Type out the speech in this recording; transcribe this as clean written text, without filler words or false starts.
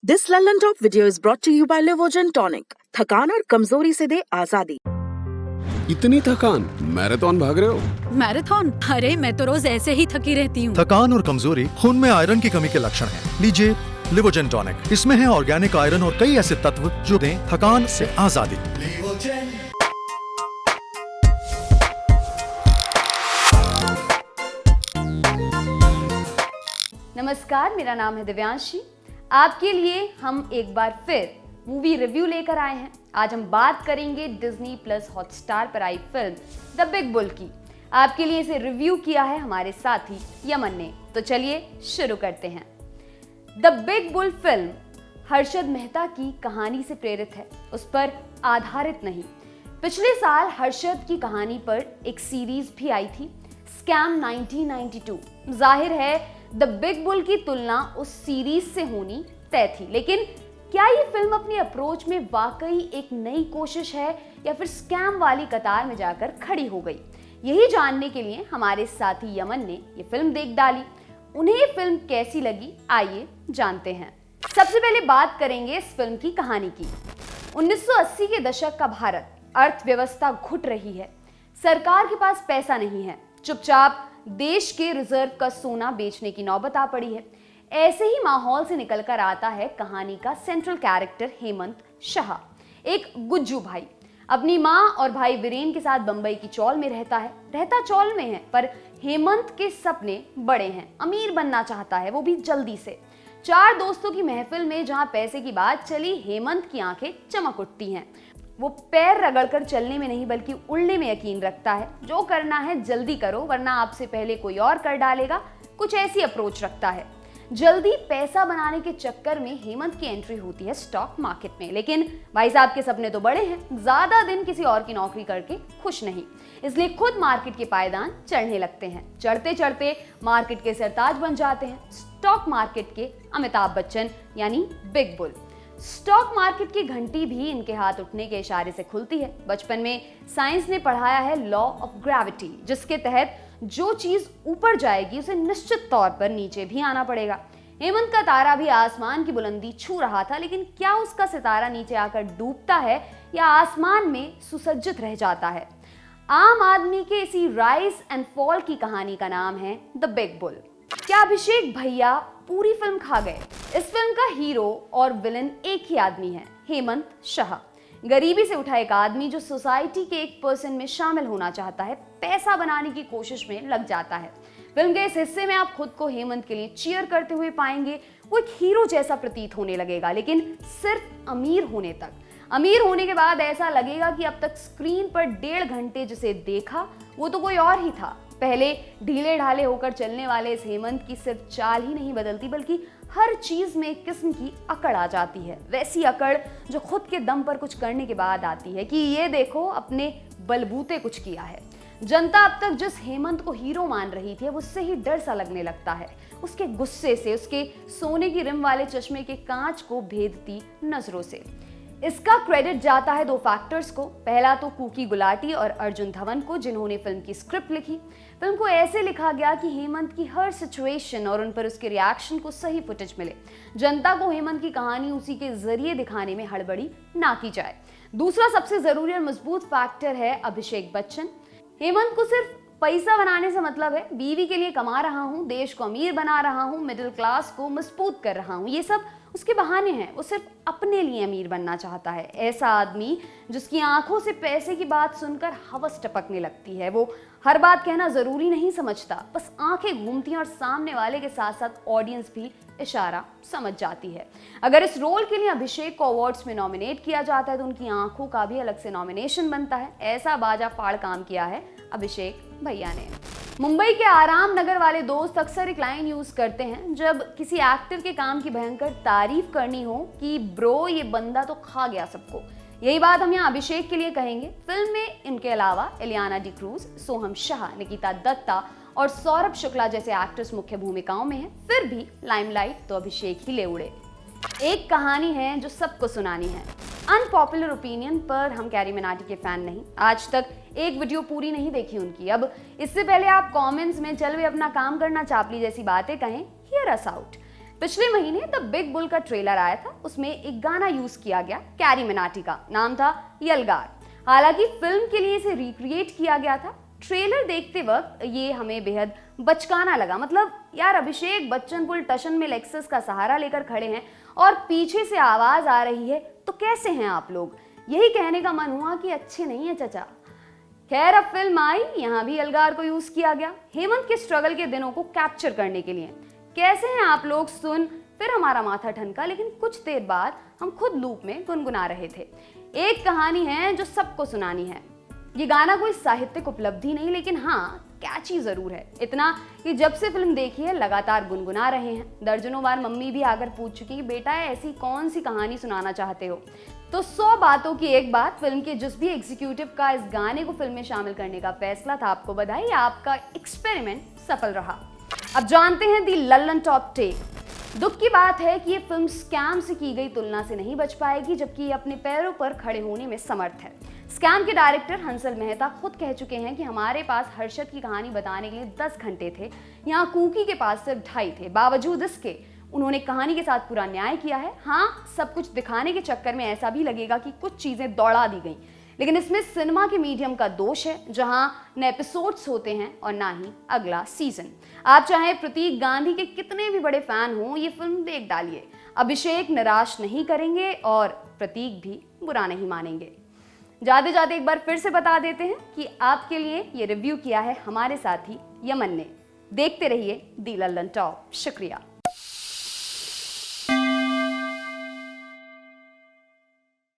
This Lallantop video is brought to you by Livogen tonic. थकान और कमजोरी से दे आजादी। इतनी थकान, मैराथन भाग रहे हो? मैराथन? अरे मैं तो रोज ऐसे ही थकी रहती हूँ। थकान और कमजोरी खून में आयरन की कमी के लक्षण हैं। लीजिए लिवोजन टॉनिक। इसमें है ऑर्गेनिक आयरन और कई ऐसे तत्व जो दें थकान से आजादी। नमस्कार, मेरा नाम है दिव्यांशी। आपके लिए हम एक बार फिर मूवी रिव्यू लेकर आए हैं। आज हम बात करेंगे डिज्नी प्लस हॉटस्टार पर आई फिल्म द बिग बुल की। आपके लिए इसे रिव्यू किया है हमारे साथी यमन ने। तो चलिए शुरू करते हैं। The big bull film Harshad Mehta की कहानी से प्रेरित है, उस पर आधारित नहीं। पिछले साल हर्षद की कहानी पर एक सीरीज भी आई थी, स्कैम 1992। जाहिर है द बिग बुल की तुलना उस सीरीज से होनी तय थी, लेकिन क्या ये फिल्म अपनी अप्रोच में वाकई एक नई कोशिश है या फिर स्कैम वाली कतार में जाकर खड़ी हो गई? यही जानने के लिए हमारे साथी यमन ने ये फिल्म देख डाली। उन्हें ये फिल्म कैसी लगी, आइए जानते हैं। सबसे पहले बात करेंगे इस फिल्म की कहानी की। 1980 के दशक का भारत, अर्थव्यवस्था घुट रही है, सरकार के पास पैसा नहीं है, चुपचाप देश के रिजर्व का सोना बेचने की नौबत आ पड़ी है। ऐसे ही माहौल से निकलकर आता है कहानी का सेंट्रल कैरेक्टर हेमंत शाह, एक गुज्जू भाई। अपनी माँ और भाई वीरेन के साथ बंबई की चौल में रहता चौल में है, पर हेमंत के सपने बड़े हैं। अमीर बनना चाहता है, वो भी जल्दी से। चार दोस्तों की महफिल में जहां पैसे की बात चली, हेमंत की आंखें चमक उठती हैं। वो पैर रगड़कर चलने में नहीं बल्कि उड़ने में यकीन रखता है। जो करना है जल्दी करो वरना आपसे पहले कोई और कर डालेगा, कुछ ऐसी अप्रोच रखता है। जल्दी पैसा बनाने के चक्कर में हेमंत की एंट्री होती है स्टॉक मार्केट में। लेकिन भाई साहब के सपने तो बड़े हैं, ज्यादा दिन किसी और की नौकरी करके खुश नहीं, इसलिए खुद मार्केट के पायदान चढ़ने लगते हैं। चढ़ते चढ़ते मार्केट के सरताज बन जाते हैं, स्टॉक मार्केट के अमिताभ बच्चन यानी बिग बुल। स्टॉक मार्केट की घंटी भी इनके हाथ उठने के इशारे से खुलती है। बचपन में साइंस ने पढ़ाया है लॉ ऑफ ग्रेविटी, जिसके तहत जो चीज ऊपर जाएगी उसे निश्चित तौर पर नीचे भी आना पड़ेगा। हेमंत का तारा भी आसमान की बुलंदी छू रहा था, लेकिन क्या उसका सितारा नीचे आकर डूबता है या आसमान में सुसज्जित रह जाता है? आम आदमी के इसी राइज एंड फॉल की कहानी का नाम है द बिग बुल। क्या अभिषेक भैया पूरी फिल्म खा गए? इस फिल्म का हीरो और विलन एक ही आदमी है, हेमंत शाह। गरीबी से उठा एक आदमी जो सोसाइटी के 1% में शामिल होना चाहता है, पैसा बनाने की कोशिश में लग जाता है। फिल्म के इस हिस्से में आप खुद को हेमंत के लिए चीयर करते हुए पाएंगे। वो एक हीरो जैसा प्रतीत होने लगेगा, लेकिन सिर्फ अमीर होने तक। अमीर होने के बाद ऐसा लगेगा कि अब तक स्क्रीन पर 1.5 घंटे जिसे देखा वो तो कोई और ही था। पहले ढीले ढाले होकर चलने वाले इस हेमंत की सिर्फ चाल ही नहीं बदलती, बल्कि हर चीज में एक किस्म की अकड़ आ जाती है। वैसी अकड़ जो खुद के दम पर कुछ करने के बाद आती है कि ये देखो अपने बलबूते कुछ किया है। जनता अब तक जिस हेमंत को हीरो मान रही थी, अब उससे ही डर सा लगने लगता है। उसके गुस्से से, उसके सोने की रिम वाले चश्मे के कांच को भेदती नजरों से। इसका क्रेडिट जाता है 2 फैक्टर्स को। पहला तो कुकी गुलाटी और अर्जुन धवन को, जिन्होंने फिल्म की स्क्रिप्ट लिखी। फिल्म को ऐसे लिखा गया कि हेमंत की हर सिचुएशन और उन पर उसके रिएक्शन को सही फुटेज मिले। जनता को हेमंत की कहानी उसी के जरिए दिखाने में हड़बड़ी ना की जाए। दूसरा सबसे जरूरी और मजबूत फैक्टर है अभिषेक बच्चन। हेमंत को सिर्फ पैसा बनाने से मतलब है। बीवी के लिए कमा रहा हूँ, देश को अमीर बना रहा हूँ, मिडिल क्लास को मजबूत कर रहा हूँ, ये सब उसके बहाने हैं। वो सिर्फ अपने लिए अमीर बनना चाहता है। ऐसा आदमी जिसकी आंखों से पैसे की बात सुनकर हवस टपकने लगती है। वो हर बात कहना जरूरी नहीं समझता, बस आंखें घूमती हैं और सामने वाले के साथ साथ ऑडियंस भी इशारा समझ जाती है। अगर इस रोल के लिए अभिषेक को अवार्ड्स में नॉमिनेट किया जाता है तो उनकी आंखों का भी अलग से नॉमिनेशन बनता है। ऐसा बाजा फाड़ काम किया है अभिषेक भैया ने। मुंबई के आराम नगर वाले दोस्त अक्सर एक लाइन यूज करते हैं जब किसी एक्टर के काम की भयंकर तारीफ करनी हो कि ब्रो ये बंदा तो खा गया सबको। यही बात हम यहाँ अभिषेक के लिए कहेंगे। फिल्म में इनके अलावा इलियाना डिक्रूज, सोहम शाह, निकिता दत्ता और सौरभ शुक्ला जैसे एक्टर्स मुख्य भूमिकाओं में हैं। फिर भी लाइमलाइट तो अभिषेक ही ले उड़े। एक कहानी है जो सबको सुनानी है। अनपॉपुलर ओपिनियन पर हम कैरी मिनाटी के फैन नहीं, आज तक एक वीडियो पूरी नहीं देखी उनकी। अब इससे पहले आप कमेंट्स में चल वे अपना काम करना चापली जैसी बातें कहें, हियर अस आउट। पिछले महीने द बिग बुल का ट्रेलर आया था, उसमें एक गाना यूज किया गया कैरी मिनाटी का, नाम था यलगार। हालांकि फिल्म के लिए इसे रिक्रिएट किया गया था। ट्रेलर देखते वक्त ये हमें बेहद बचकाना लगा। मतलब यार, अभिषेक बच्चन पुल टशन में लेक्सस का सहारा लेकर खड़े हैं और पीछे से आवाज आ रही है, तो कैसे हैं आप लोग? यही कहने का मन हुआ कि अच्छे नहीं है चचा। खैर, अब फिल्म आई, यहाँ भी यलगार को यूज किया गया हेमंत के स्ट्रगल के दिनों को कैप्चर करने के लिए। कैसे हैं आप लोग सुन फिर हमारा माथा ठनका, लेकिन कुछ देर बाद हम खुद लूप में गुनगुना रहे थे। एक कहानी है जो सबको सुनानी है। ये गाना कोई साहित्यिक उपलब्धि नहीं, लेकिन हाँ कैची जरूर है। इतना कि जब से फिल्म देखी है लगातार गुनगुना रहे हैं। दर्जनों बार मम्मी भी आकर पूछ चुकी, बेटा ऐसी कौन सी कहानी सुनाना चाहते हो? तो 100 बातों की एक बात, फिल्म के जिस भी एग्जीक्यूटिव का इस गाने को फिल्म में शामिल करने का फैसला था, आपको बधाई, आपका एक्सपेरिमेंट सफल रहा। अब जानते हैं दी लल्लन टॉप टेक। दुख की बात है कि ये फिल्म स्कैम से की गई तुलना से नहीं बच पाएगी, जबकि ये अपने पैरों पर खड़े होने में समर्थ है। स्कैम के डायरेक्टर हंसल मेहता खुद कह चुके हैं कि हमारे पास हर्षद की कहानी बताने के लिए 10 घंटे थे, यहाँ कुकी के पास सिर्फ 2.5 थे। बावजूद इसके उन्होंने कहानी के साथ पूरा न्याय किया है। हाँ, सब कुछ दिखाने के चक्कर में ऐसा भी लगेगा कि कुछ चीजें दौड़ा दी गई, लेकिन इसमें सिनेमा के मीडियम का दोष है, जहां न एपिसोड्स होते हैं और ना ही अगला सीजन। आप चाहे प्रतीक गांधी के कितने भी बड़े फैन हो, ये फिल्म देख डालिए, अभिषेक निराश नहीं करेंगे और प्रतीक भी बुरा नहीं मानेंगे। जाते जाते एक बार फिर से बता देते हैं कि आपके लिए ये रिव्यू किया है हमारे साथी यमन ने। देखते रहिए दी लल्लन टॉप। शुक्रिया।